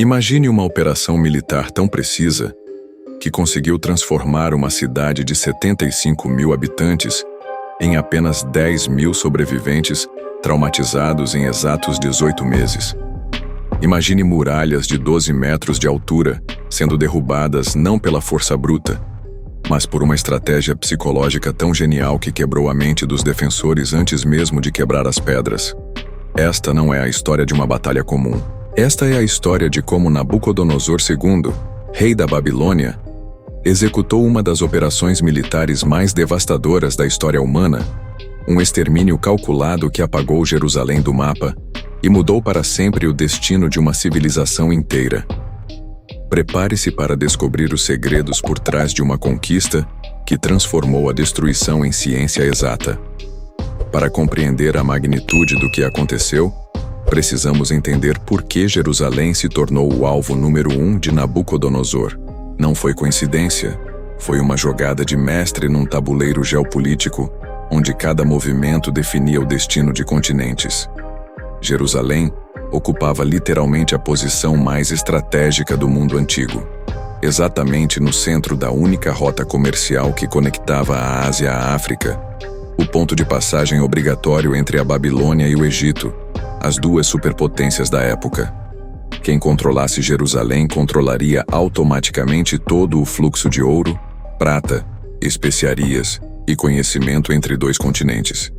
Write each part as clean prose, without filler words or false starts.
Imagine uma operação militar tão precisa que conseguiu transformar uma cidade de 75 mil habitantes em apenas 10 mil sobreviventes traumatizados em exatos 18 meses. Imagine muralhas de 12 metros de altura sendo derrubadas não pela força bruta, mas por uma estratégia psicológica tão genial que quebrou a mente dos defensores antes mesmo de quebrar as pedras. Esta não é a história de uma batalha comum. Esta é a história de como Nabucodonosor II, rei da Babilônia, executou uma das operações militares mais devastadoras da história humana, um extermínio calculado que apagou Jerusalém do mapa e mudou para sempre o destino de uma civilização inteira. Prepare-se para descobrir os segredos por trás de uma conquista que transformou a destruição em ciência exata. Para compreender a magnitude do que aconteceu, precisamos entender por que Jerusalém se tornou o alvo número 1 de Nabucodonosor. Não foi coincidência, foi uma jogada de mestre num tabuleiro geopolítico, onde cada movimento definia o destino de continentes. Jerusalém ocupava literalmente a posição mais estratégica do mundo antigo, exatamente no centro da única rota comercial que conectava a Ásia à África, o ponto de passagem obrigatório entre a Babilônia e o Egito, as duas superpotências da época. Quem controlasse Jerusalém controlaria automaticamente todo o fluxo de ouro, prata, especiarias e conhecimento entre dois continentes.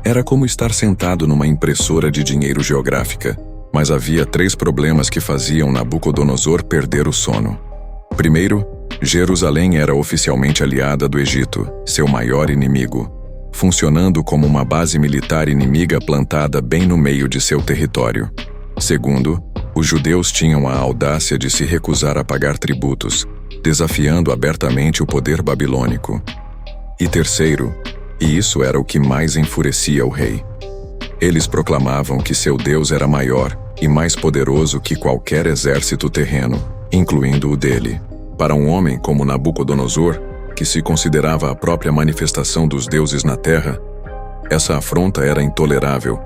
Era como estar sentado numa impressora de dinheiro geográfica, mas havia 3 problemas que faziam Nabucodonosor perder o sono. Primeiro, Jerusalém era oficialmente aliada do Egito, seu maior inimigo, funcionando como uma base militar inimiga plantada bem no meio de seu território. Segundo, os judeus tinham a audácia de se recusar a pagar tributos, desafiando abertamente o poder babilônico. E terceiro, e isso era o que mais enfurecia o rei, eles proclamavam que seu Deus era maior e mais poderoso que qualquer exército terreno, incluindo o dele. Para um homem como Nabucodonosor, que se considerava a própria manifestação dos deuses na terra, essa afronta era intolerável.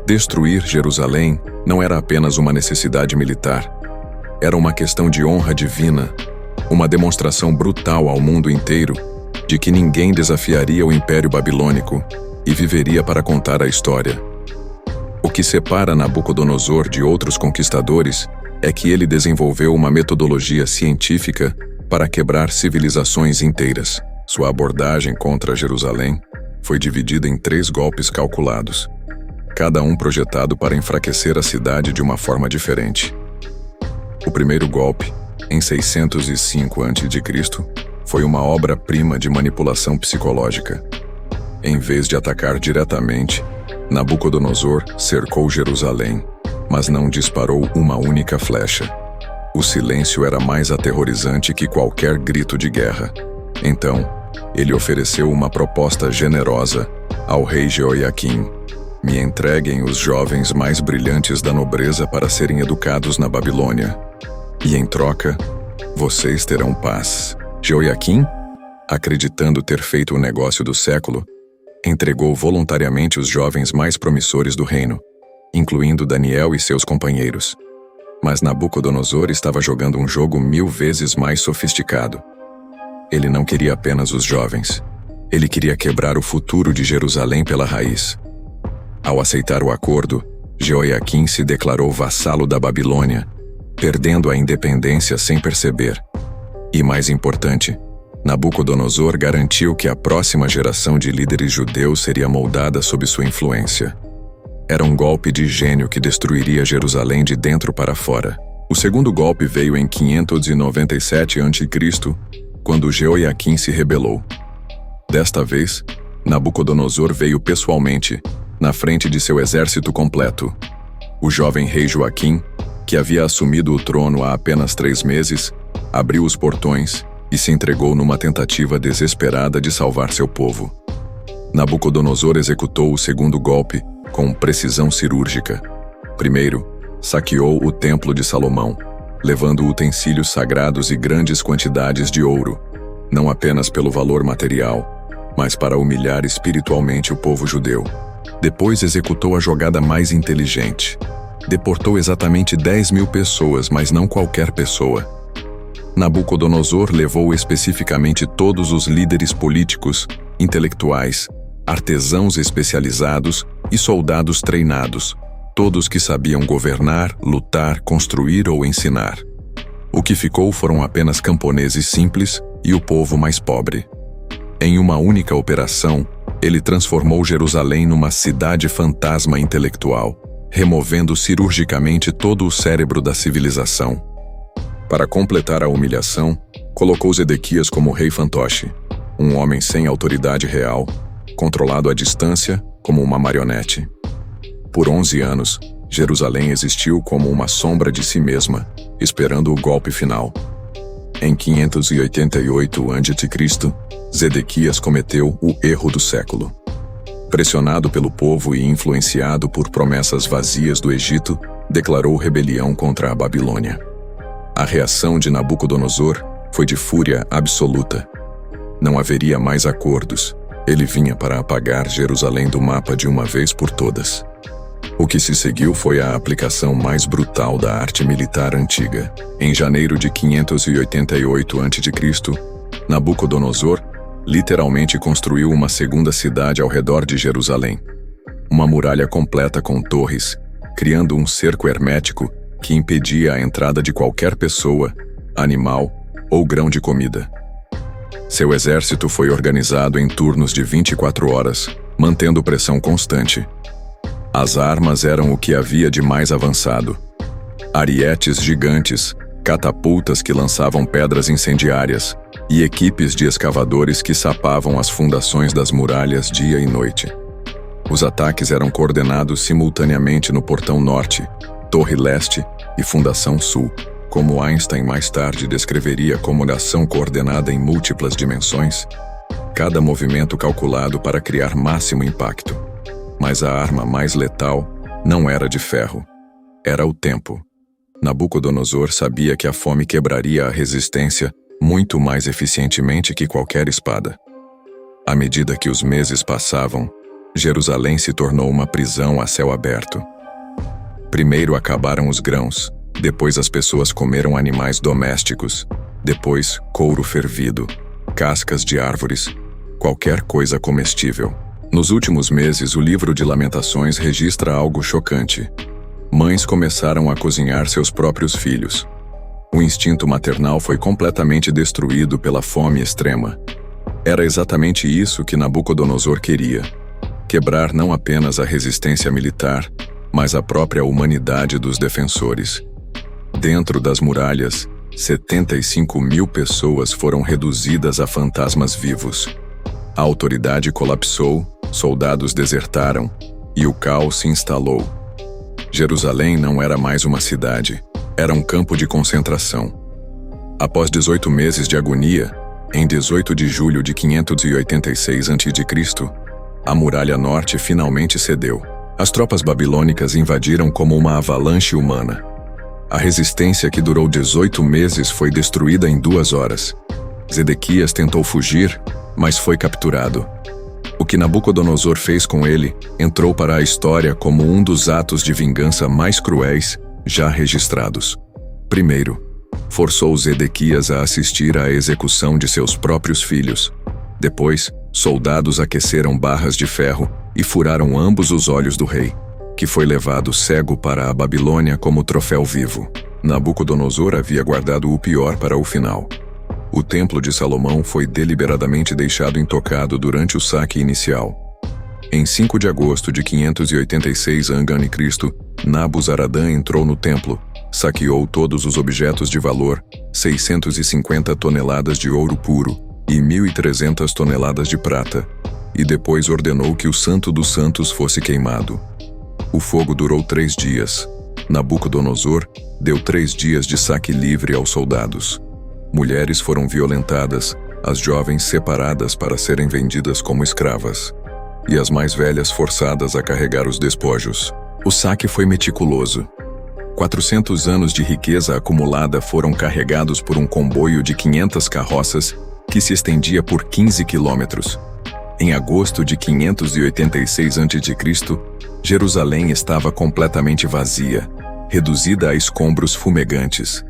Destruir Jerusalém não era apenas uma necessidade militar. Era uma questão de honra divina, uma demonstração brutal ao mundo inteiro de que ninguém desafiaria o Império Babilônico e viveria para contar a história. O que separa Nabucodonosor de outros conquistadores é que ele desenvolveu uma metodologia científica para quebrar civilizações inteiras. Sua abordagem contra Jerusalém foi dividida em 3 golpes calculados, cada um projetado para enfraquecer a cidade de uma forma diferente. O primeiro golpe, em 605 a.C., foi uma obra-prima de manipulação psicológica. Em vez de atacar diretamente, Nabucodonosor cercou Jerusalém, mas não disparou uma única flecha. O silêncio era mais aterrorizante que qualquer grito de guerra. Então, ele ofereceu uma proposta generosa ao rei Jeoiaquim: me entreguem os jovens mais brilhantes da nobreza para serem educados na Babilônia. E em troca, vocês terão paz. Jeoiaquim, acreditando ter feito o negócio do século, entregou voluntariamente os jovens mais promissores do reino, incluindo Daniel e seus companheiros. Mas Nabucodonosor estava jogando um jogo 1000 vezes mais sofisticado. Ele não queria apenas os jovens. Ele queria quebrar o futuro de Jerusalém pela raiz. Ao aceitar o acordo, Jeoiaquim se declarou vassalo da Babilônia, perdendo a independência sem perceber. E mais importante, Nabucodonosor garantiu que a próxima geração de líderes judeus seria moldada sob sua influência. Era um golpe de gênio que destruiria Jerusalém de dentro para fora. O segundo golpe veio em 597 a.C., quando Jeoiaquim se rebelou. Desta vez, Nabucodonosor veio pessoalmente, na frente de seu exército completo. O jovem rei Joaquim, que havia assumido o trono há apenas 3 meses, abriu os portões e se entregou numa tentativa desesperada de salvar seu povo. Nabucodonosor executou o segundo golpe com precisão cirúrgica. Primeiro, saqueou o Templo de Salomão, levando utensílios sagrados e grandes quantidades de ouro, não apenas pelo valor material, mas para humilhar espiritualmente o povo judeu. Depois executou a jogada mais inteligente. deportou exatamente 10.000 pessoas, mas não qualquer pessoa. Nabucodonosor levou especificamente todos os líderes políticos, intelectuais, artesãos especializados e soldados treinados, todos que sabiam governar, lutar, construir ou ensinar. O que ficou foram apenas camponeses simples e o povo mais pobre. Em uma única operação, ele transformou Jerusalém numa cidade fantasma intelectual, removendo cirurgicamente todo o cérebro da civilização. Para completar a humilhação, colocou Zedequias como rei fantoche, um homem sem autoridade real, controlado à distância como uma marionete. Por 11 anos, Jerusalém existiu como uma sombra de si mesma, esperando o golpe final. Em 588 a.C., Zedequias cometeu o erro do século. Pressionado pelo povo e influenciado por promessas vazias do Egito, declarou rebelião contra a Babilônia. A reação de Nabucodonosor foi de fúria absoluta. Não haveria mais acordos. Ele vinha para apagar Jerusalém do mapa de uma vez por todas. O que se seguiu foi a aplicação mais brutal da arte militar antiga. Em janeiro de 588 a.C., Nabucodonosor literalmente construiu uma segunda cidade ao redor de Jerusalém. Uma muralha completa com torres, criando um cerco hermético que impedia a entrada de qualquer pessoa, animal ou grão de comida. Seu exército foi organizado em turnos de 24 horas, mantendo pressão constante. As armas eram o que havia de mais avançado. Arietes gigantes, catapultas que lançavam pedras incendiárias e equipes de escavadores que sapavam as fundações das muralhas dia e noite. Os ataques eram coordenados simultaneamente no Portão Norte, Torre Leste e Fundação Sul, como Einstein mais tarde descreveria como ação coordenada em múltiplas dimensões, cada movimento calculado para criar máximo impacto. Mas a arma mais letal não era de ferro, era o tempo. Nabucodonosor sabia que a fome quebraria a resistência muito mais eficientemente que qualquer espada. À medida que os meses passavam, Jerusalém se tornou uma prisão a céu aberto. Primeiro acabaram os grãos, depois as pessoas comeram animais domésticos, depois couro fervido, cascas de árvores, qualquer coisa comestível. Nos últimos meses, o livro de Lamentações registra algo chocante. Mães começaram a cozinhar seus próprios filhos. O instinto maternal foi completamente destruído pela fome extrema. Era exatamente isso que Nabucodonosor queria: quebrar não apenas a resistência militar, mas a própria humanidade dos defensores. Dentro das muralhas, 75.000 pessoas foram reduzidas a fantasmas vivos. A autoridade colapsou, soldados desertaram e o caos se instalou. Jerusalém não era mais uma cidade, era um campo de concentração. Após 18 meses de agonia, em 18 de julho de 586 a.C., a Muralha Norte finalmente cedeu. As tropas babilônicas invadiram como uma avalanche humana. A resistência, que durou 18 meses, foi destruída em 2 horas. Zedequias tentou fugir, mas foi capturado. O que Nabucodonosor fez com ele entrou para a história como um dos atos de vingança mais cruéis já registrados. Primeiro, forçou Zedequias a assistir à execução de seus próprios filhos. Depois, soldados aqueceram barras de ferro e furaram ambos os olhos do rei, que foi levado cego para a Babilônia como troféu vivo. Nabucodonosor havia guardado o pior para o final. O Templo de Salomão foi deliberadamente deixado intocado durante o saque inicial. Em 5 de agosto de 586 a.C., Nabuzaradã entrou no templo, saqueou todos os objetos de valor, 650 toneladas de ouro puro e 1.300 toneladas de prata, e depois ordenou que o Santo dos Santos fosse queimado. O fogo durou 3 dias. Nabucodonosor deu 3 dias de saque livre aos soldados. Mulheres foram violentadas, as jovens separadas para serem vendidas como escravas, e as mais velhas forçadas a carregar os despojos. O saque foi meticuloso. 400 anos de riqueza acumulada foram carregados por um comboio de 500 carroças que se estendia por 15 quilômetros. Em agosto de 586 a.C., Jerusalém estava completamente vazia, reduzida a escombros fumegantes.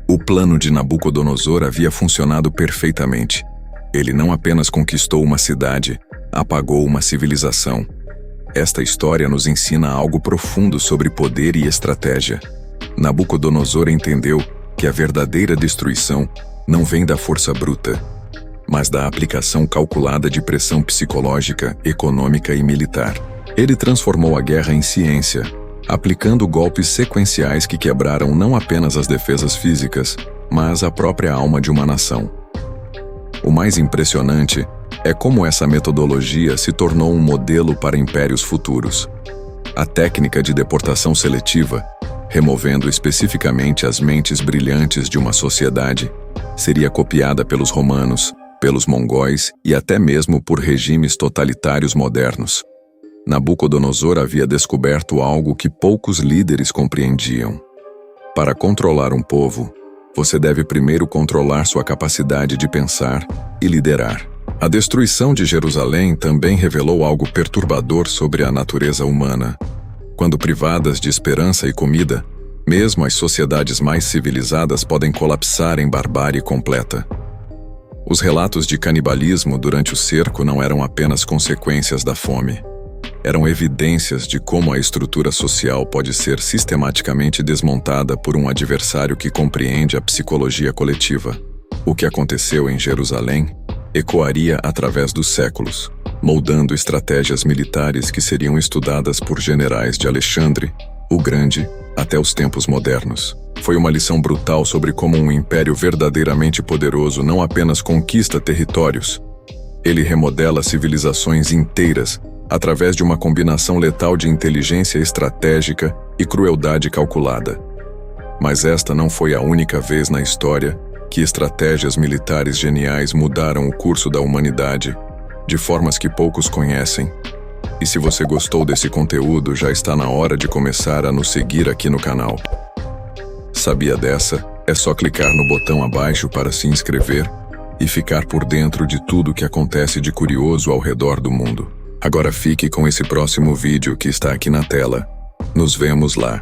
O plano de Nabucodonosor havia funcionado perfeitamente. Ele não apenas conquistou uma cidade, apagou uma civilização. Esta história nos ensina algo profundo sobre poder e estratégia. Nabucodonosor entendeu que a verdadeira destruição não vem da força bruta, mas da aplicação calculada de pressão psicológica, econômica e militar. Ele transformou a guerra em ciência, aplicando golpes sequenciais que quebraram não apenas as defesas físicas, mas a própria alma de uma nação. O mais impressionante é como essa metodologia se tornou um modelo para impérios futuros. A técnica de deportação seletiva, removendo especificamente as mentes brilhantes de uma sociedade, seria copiada pelos romanos, pelos mongóis e até mesmo por regimes totalitários modernos. Nabucodonosor havia descoberto algo que poucos líderes compreendiam. Para controlar um povo, você deve primeiro controlar sua capacidade de pensar e liderar. A destruição de Jerusalém também revelou algo perturbador sobre a natureza humana. Quando privadas de esperança e comida, mesmo as sociedades mais civilizadas podem colapsar em barbárie completa. Os relatos de canibalismo durante o cerco não eram apenas consequências da fome. Eram evidências de como a estrutura social pode ser sistematicamente desmontada por um adversário que compreende a psicologia coletiva. O que aconteceu em Jerusalém ecoaria através dos séculos, moldando estratégias militares que seriam estudadas por generais de Alexandre, o Grande, até os tempos modernos. Foi uma lição brutal sobre como um império verdadeiramente poderoso não apenas conquista territórios, ele remodela civilizações inteiras através de uma combinação letal de inteligência estratégica e crueldade calculada. Mas esta não foi a única vez na história que estratégias militares geniais mudaram o curso da humanidade, de formas que poucos conhecem. E se você gostou desse conteúdo, já está na hora de começar a nos seguir aqui no canal. Sabia dessa? É só clicar no botão abaixo para se inscrever e ficar por dentro de tudo que acontece de curioso ao redor do mundo. Agora fique com esse próximo vídeo que está aqui na tela. Nos vemos lá.